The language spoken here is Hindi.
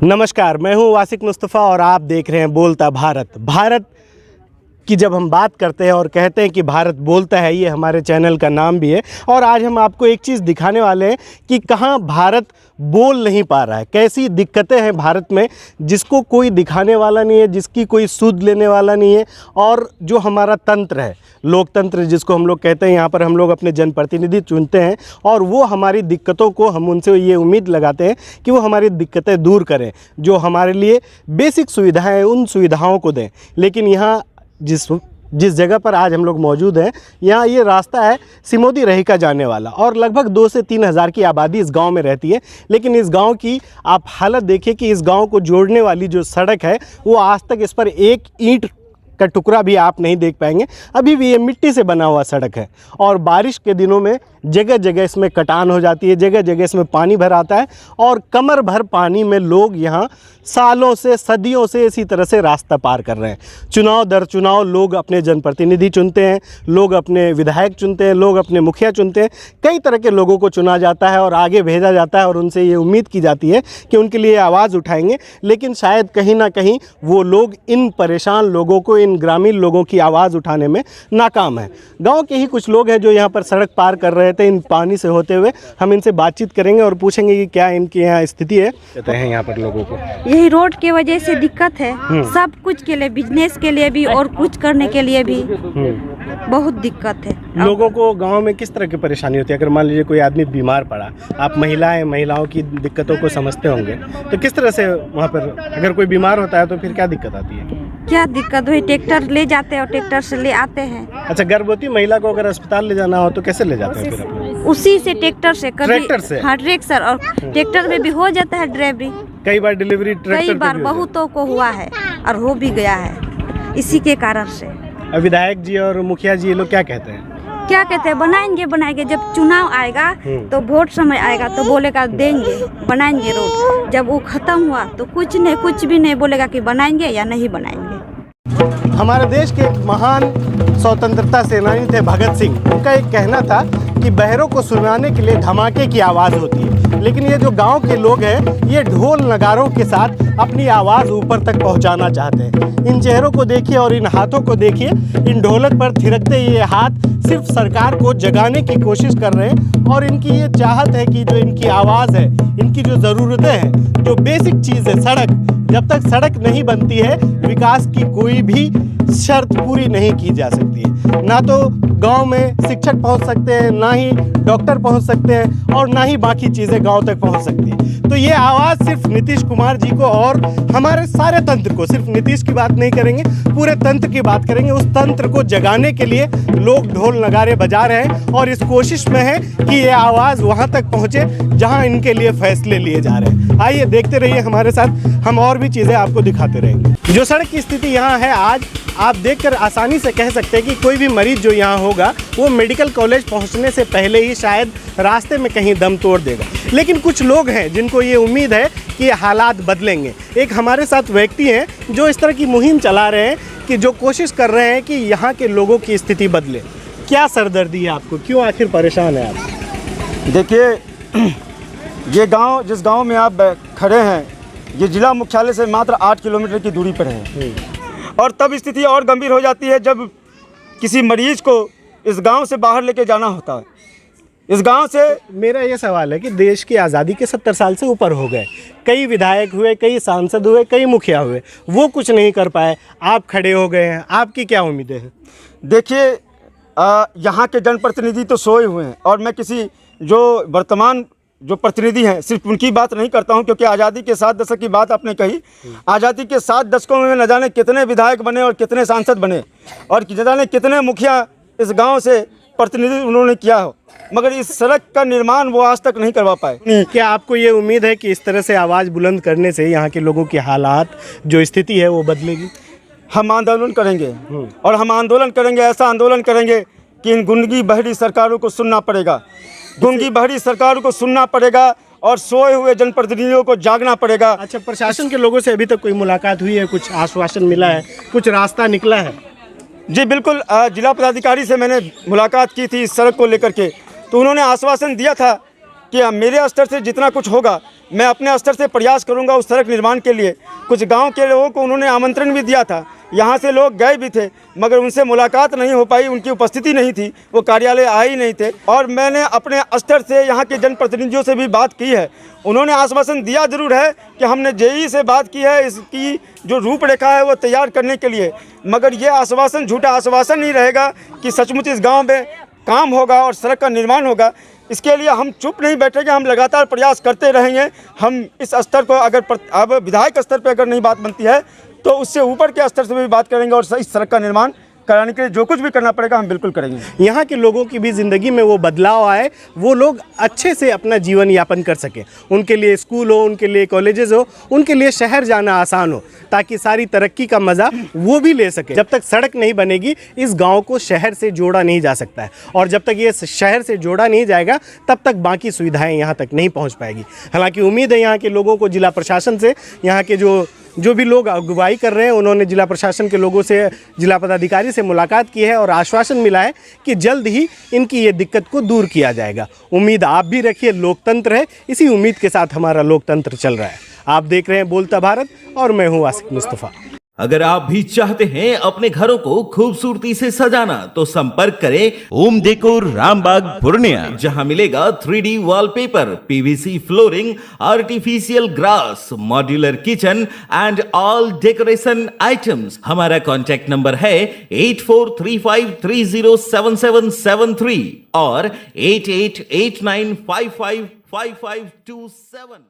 नमस्कार, मैं हूं वासिक मुस्तफ़ा और आप देख रहे हैं बोलता भारत। भारत की जब हम बात करते हैं और कहते हैं कि भारत बोलता है, ये हमारे चैनल का नाम भी है। और आज हम आपको एक चीज़ दिखाने वाले हैं कि कहां भारत बोल नहीं पा रहा है, कैसी दिक्कतें हैं भारत में जिसको कोई दिखाने वाला नहीं है, जिसकी कोई सूद लेने वाला नहीं है। और जो हमारा तंत्र है, लोकतंत्र जिसको हम लोग कहते हैं, यहाँ पर हम लोग अपने जनप्रतिनिधि चुनते हैं और वो हमारी दिक्कतों को, हम उनसे ये उम्मीद लगाते हैं कि वो हमारी दिक्कतें दूर करें, जो हमारे लिए बेसिक सुविधाएं हैं उन सुविधाओं को दें। लेकिन यहाँ जिस जगह पर आज हम लोग मौजूद हैं, यहाँ ये रास्ता है सिमोदी रहीका जाने वाला और लगभग 2 से 3 हज़ार की आबादी इस गांव में रहती है। लेकिन इस गांव की आप हालत देखिए कि इस गांव को जोड़ने वाली जो सड़क है वो आज तक इस पर एक ईंट का टुकड़ा भी आप नहीं देख पाएंगे। अभी भी ये मिट्टी से बना हुआ सड़क है और बारिश के दिनों में जगह जगह इसमें कटान हो जाती है, जगह जगह इसमें पानी भर आता है और कमर भर पानी में लोग यहाँ सालों से, सदियों से इसी तरह से रास्ता पार कर रहे हैं। चुनाव दर चुनाव लोग अपने जनप्रतिनिधि चुनते हैं, लोग अपने विधायक चुनते हैं, लोग अपने मुखिया चुनते हैं। कई तरह के लोगों को चुना जाता है और आगे भेजा जाता है और उनसे ये उम्मीद की जाती है कि उनके लिए आवाज़ उठाएंगे। लेकिन शायद कहीं ना कहीं वो लोग इन परेशान लोगों को, इन ग्रामीण लोगों की आवाज़ उठाने में नाकाम है। गाँव के ही कुछ लोग हैं जो यहाँ पर सड़क पार कर रहे थे इन पानी से होते हुए। हम इनसे बातचीत करेंगे और पूछेंगे कि क्या इनकी यहाँ स्थिति है। कहते हैं यहाँ पर लोगों को यही रोड की वजह से दिक्कत है, सब कुछ के लिए, बिजनेस के लिए भी और कुछ करने के लिए भी बहुत दिक्कत है। लोगों को गांव में किस तरह की परेशानी होती है? अगर मान लीजिए कोई आदमी बीमार पड़ा, आप महिलाओं की दिक्कतों को समझते होंगे, तो किस तरह से वहाँ पर अगर कोई बीमार होता है तो फिर क्या दिक्कत आती है? क्या दिक्कत हुई, ट्रैक्टर ले जाते हैं और ट्रैक्टर से ले आते हैं। अच्छा, गर्भवती महिला को अगर अस्पताल ले जाना हो तो कैसे ले जाते हैं फिर अपने? उसी से ट्रैक्टर से, कभी ट्रैक्टर से? हाँ, ट्रैक्टर और ट्रैक्टर में भी हो जाता है ड्राइवरी। कई बार डिलीवरी ट्रैक्टर, कई बार बहुतों को हुआ है और हो भी गया है इसी के कारण से। विधायक जी और मुखिया जी ये लोग क्या कहते हैं? क्या कहते हैं, बनाएंगे। जब चुनाव आएगा तो वोट समय आएगा तो बोलेगा देंगे, बनाएंगे रोड। जब वो खत्म हुआ तो कुछ भी नहीं बोलेगा कि बनाएंगे या नहीं बनाएंगे। हमारे देश के एक महान स्वतंत्रता सेनानी थे भगत सिंह। उनका एक कहना था कि बहरों को सुनाने के लिए धमाके की आवाज़ होती है। लेकिन ये जो गांव के लोग हैं, ये ढोल नगारों के साथ अपनी आवाज़ ऊपर तक पहुंचाना चाहते हैं। इन चेहरों को देखिए और इन हाथों को देखिए, इन ढोलक पर थिरकते ये हाथ सिर्फ सरकार को जगाने की कोशिश कर रहे हैं। और इनकी ये चाहत है कि जो इनकी आवाज़ है, इनकी जो ज़रूरतें हैं, जो बेसिक चीज़ है सड़क, जब तक सड़क नहीं बनती है विकास की कोई भी शर्त पूरी नहीं की जा सकती है। ना तो गांव में शिक्षक पहुंच सकते हैं, ना ही डॉक्टर पहुंच सकते हैं और ना ही बाकी चीज़ें गांव तक पहुंच सकती है। तो ये आवाज़ सिर्फ नीतीश कुमार जी को और हमारे सारे तंत्र को, सिर्फ नीतीश की बात नहीं करेंगे, पूरे तंत्र की बात करेंगे। उस तंत्र को जगाने के लिए लोग ढोल नगारे बजा रहे हैं और इस कोशिश में है कि ये आवाज़ वहाँ तक पहुँचे जहाँ इनके लिए फैसले लिए जा रहे हैं। आइए देखते रहिए हमारे साथ, हम और भी चीज़ें आपको दिखाते रहेंगे। जो सड़क की स्थिति यहाँ है आज, आप देखकर आसानी से कह सकते हैं कि कोई भी मरीज जो यहाँ होगा वो मेडिकल कॉलेज पहुँचने से पहले ही शायद रास्ते में कहीं दम तोड़ देगा। लेकिन कुछ लोग हैं जिनको ये उम्मीद है कि ये हालात बदलेंगे। एक हमारे साथ व्यक्ति हैं जो इस तरह की मुहिम चला रहे हैं कि जो कोशिश कर रहे हैं कि यहाँ के लोगों की स्थिति बदले। क्या सरदर्दी है आपको, क्यों आखिर परेशान है आप? देखिए, ये गांव, जिस गांव में आप खड़े हैं, ये जिला मुख्यालय से मात्र 8 किलोमीटर की दूरी पर है। और तब स्थिति और गंभीर हो जाती है जब किसी मरीज को इस गांव से बाहर लेके जाना होता है। इस गांव से मेरा ये सवाल है कि देश की आज़ादी के 70 साल से ऊपर हो गए, कई विधायक हुए, कई सांसद हुए, कई मुखिया हुए, वो कुछ नहीं कर पाए, आप खड़े हो गए हैं, आपकी क्या उम्मीदें हैं? देखिए, यहाँ के जनप्रतिनिधि तो सोए हुए हैं और मैं किसी जो वर्तमान जो प्रतिनिधि हैं सिर्फ उनकी बात नहीं करता हूं, क्योंकि आज़ादी के 7 दशक की बात आपने कही। आज़ादी के 7 दशकों में न जाने कितने विधायक बने और कितने सांसद बने और न जाने कितने मुखिया इस गांव से प्रतिनिधि उन्होंने किया हो, मगर इस सड़क का निर्माण वो आज तक नहीं करवा पाए। क्या आपको ये उम्मीद है कि इस तरह से आवाज़ बुलंद करने से यहाँ के लोगों की हालात, जो स्थिति है, वो बदलेगी? हम आंदोलन करेंगे और हम आंदोलन करेंगे, ऐसा आंदोलन करेंगे कि इन गुंगी बहरी सरकारों को सुनना पड़ेगा, गुंगी बहरी सरकारों को सुनना पड़ेगा और सोए हुए जनप्रतिनिधियों को जागना पड़ेगा। अच्छा, प्रशासन के लोगों से अभी तक कोई मुलाकात हुई है, कुछ आश्वासन मिला है, कुछ रास्ता निकला है? जी बिल्कुल, जिला पदाधिकारी से मैंने मुलाकात की थी इस सड़क को लेकर के, तो उन्होंने आश्वासन दिया था कि मेरे स्तर से जितना कुछ होगा मैं अपने स्तर से प्रयास करूंगा उस सड़क निर्माण के लिए। कुछ गांव के लोगों को उन्होंने आमंत्रण भी दिया था, यहाँ से लोग गए भी थे, मगर उनसे मुलाकात नहीं हो पाई, उनकी उपस्थिति नहीं थी, वो कार्यालय आए ही नहीं थे। और मैंने अपने स्तर से यहाँ के जनप्रतिनिधियों से भी बात की है, उन्होंने आश्वासन दिया जरूर है कि हमने जेई से बात की है इसकी जो रूपरेखा है वो तैयार करने के लिए, मगर ये आश्वासन झूठा आश्वासन नहीं रहेगा कि सचमुच इस गाँव में काम होगा और सड़क का निर्माण होगा। इसके लिए हम चुप नहीं बैठेंगे, हम लगातार प्रयास करते रहेंगे। हम इस स्तर को अगर अब विधायक स्तर पर अगर नहीं बात बनती है तो उससे ऊपर के स्तर से भी बात करेंगे और इस सड़क का निर्माण कराने के लिए जो कुछ भी करना पड़ेगा हम बिल्कुल करेंगे। यहाँ के लोगों की भी ज़िंदगी में वो बदलाव आए, वो लोग अच्छे से अपना जीवन यापन कर सकें, उनके लिए स्कूल हो, उनके लिए कॉलेजेस हो, उनके लिए शहर जाना आसान हो, ताकि सारी तरक्की का मज़ा वो भी ले सके। जब तक सड़क नहीं बनेगी इस गांव को शहर से जोड़ा नहीं जा सकता है, और जब तक ये शहर से जोड़ा नहीं जाएगा तब तक बाकी सुविधाएं यहाँ तक नहीं पहुँच पाएगी। हालांकि उम्मीद है यहाँ के लोगों को, जिला प्रशासन से, यहाँ के जो भी लोग अगुवाई कर रहे हैं उन्होंने जिला प्रशासन के लोगों से, जिला पदाधिकारी से मुलाकात की है और आश्वासन मिला है कि जल्द ही इनकी ये दिक्कत को दूर किया जाएगा। उम्मीद आप भी रखिए, लोकतंत्र है, इसी उम्मीद के साथ हमारा लोकतंत्र चल रहा है। आप देख रहे हैं बोलता भारत और मैं हूँ आसिफ मुस्तफ़ा। अगर आप भी चाहते हैं अपने घरों को खूबसूरती से सजाना तो संपर्क करें ओम डेकोर रामबाग पूर्णिया, जहां मिलेगा 3D wallpaper, PVC flooring, artificial grass, modular kitchen and all decoration items. हमारा कॉन्टैक्ट नंबर है 8435307773 और 8889555527।